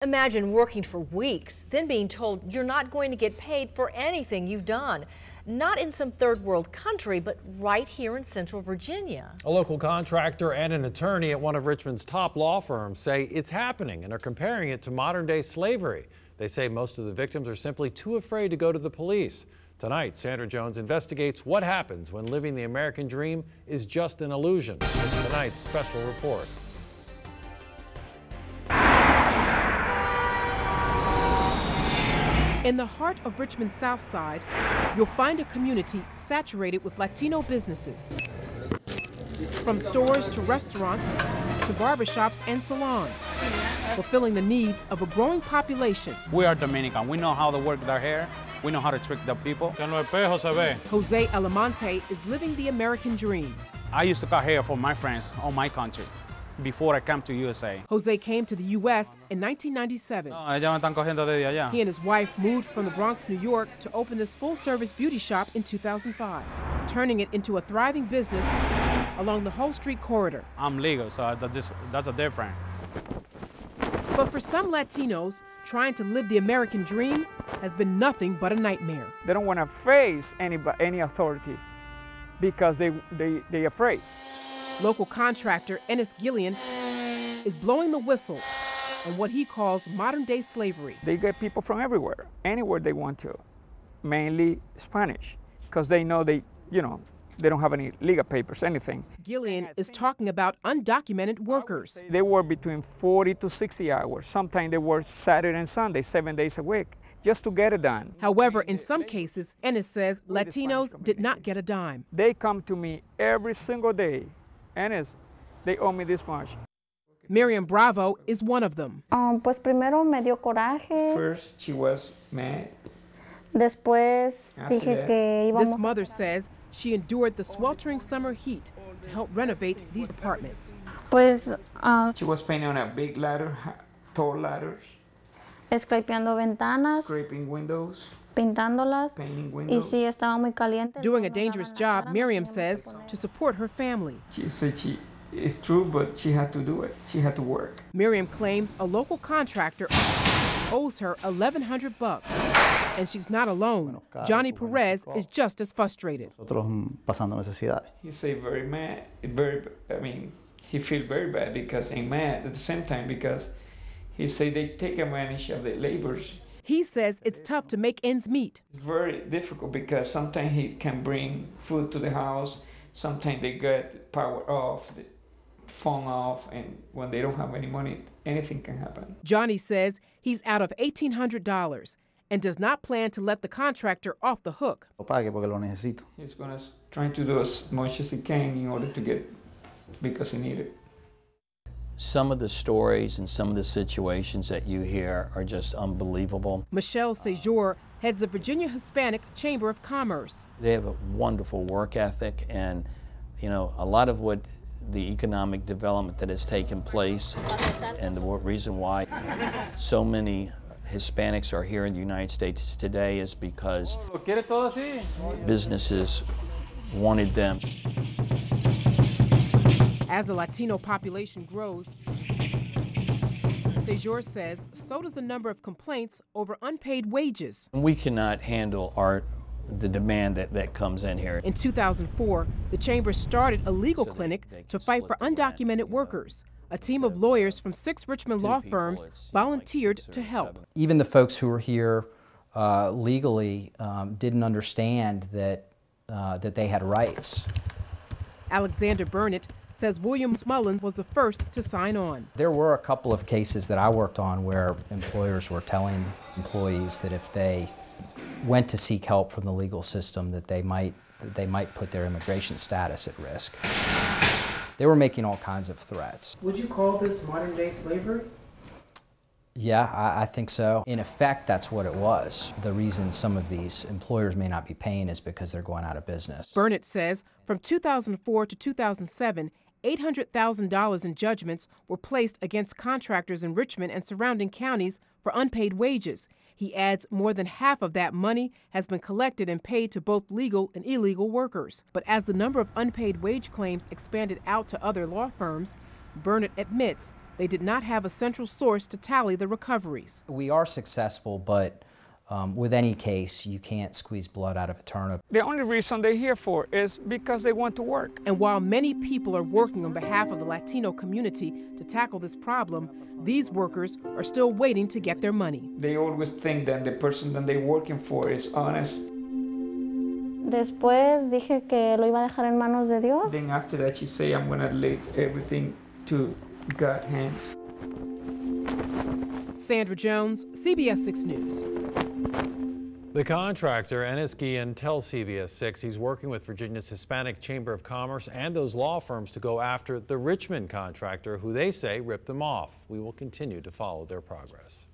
Imagine working for weeks, then being told you're not going to get paid for anything you've done. Not in some third world country, but right here in Central Virginia. A local contractor and an attorney at one of Richmond's top law firms say it's happening and are comparing it to modern day slavery. They say most of the victims are simply too afraid to go to the police. Tonight, Sandra Jones investigates what happens when living the American dream is just an illusion. Tonight's special report. In the heart of Richmond's South Side, you'll find a community saturated with Latino businesses. From stores to restaurants to barbershops and salons, fulfilling the needs of a growing population. We are Dominican. We know how to work their hair. We know how to trick the people. Jose Alamonte is living the American dream. I used to cut hair for my friends on my country before I came to USA. Jose came to the U.S. in 1997. He and his wife moved from the Bronx, New York to open this full-service beauty shop in 2005, turning it into a thriving business along the Hull Street corridor. I'm legal, so that's a difference. But for some Latinos, trying to live the American dream has been nothing but a nightmare. They don't want to face any authority because they're afraid. Local contractor Ennis Gillian is blowing the whistle on what he calls modern-day slavery. They get people from everywhere, anywhere they want to, mainly Spanish, because they know they don't have any legal papers, anything. Gillian is talking about undocumented workers. They work between 40 to 60 hours. Sometimes they work Saturday and Sunday, 7 days a week, just to get it done. However, in some cases, Ennis says Latinos did not get a dime. They come to me every single day. Ennis, they owe me this much. Miriam Bravo is one of them. Pues primero me dio coraje. First, she was mad. Después dije que íbamos. This mother says she endured the sweltering summer heat to help renovate these apartments. Pues she was painting on a big ladder, tall ladders. Scrapeando ventanas. Scraping windows. Pintándolas. Painting windows. Y sí, estaba muy caliente. Doing a dangerous job, Miriam says, to support her family. She said it's true, but she had to do it. She had to work. Miriam claims a local contractor owes her $1,100. And she's not alone. Johnny Perez is just as frustrated. He said very mad, he feels very bad because he's mad at the same time because he said they take advantage of the laborers. He says it's tough to make ends meet. It's very difficult because sometimes he can bring food to the house, sometimes they get power off, the phone off, and when they don't have any money, anything can happen. Johnny says he's out of $1,800 and does not plan to let the contractor off the hook. He's going to try to do as much as he can in order to get, because he needs it. Some of the stories and some of the situations that you hear are just unbelievable. Michelle Sejour heads the Virginia Hispanic Chamber of Commerce. They have a wonderful work ethic, and a lot of what the economic development that has taken place and the reason why so many Hispanics are here in the United States today is because businesses wanted them. As the Latino population grows, Sejour says so does the number of complaints over unpaid wages. We cannot handle the demand that comes in here. In 2004, the Chamber started a legal clinic to fight for undocumented workers. A team of lawyers from 6 Richmond law firms volunteered to help. Even the folks who were here legally didn't understand that they had rights. Alexander Burnett says Williams Mullen was the first to sign on. There were a couple of cases that I worked on where employers were telling employees that if they went to seek help from the legal system that they might put their immigration status at risk. They were making all kinds of threats. Would you call this modern-day slavery? Yeah, I think so. In effect, that's what it was. The reason some of these employers may not be paying is because they're going out of business. Burnett says from 2004 to 2007, $800,000 in judgments were placed against contractors in Richmond and surrounding counties for unpaid wages. He adds more than half of that money has been collected and paid to both legal and illegal workers. But as the number of unpaid wage claims expanded out to other law firms, Burnett admits they did not have a central source to tally the recoveries. We are successful, but with any case, you can't squeeze blood out of a turnip. The only reason they're here for is because they want to work. And while many people are working on behalf of the Latino community to tackle this problem, these workers are still waiting to get their money. They always think that the person that they're working for is honest. Después dije que lo iba a dejar en manos de Dios. Then after that, she say, I'm gonna leave everything to God's hands. Sandra Jones, CBS 6 News. The contractor, Ennis-Guillen, tells CBS 6 he's working with Virginia's Hispanic Chamber of Commerce and those law firms to go after the Richmond contractor who they say ripped them off. We will continue to follow their progress.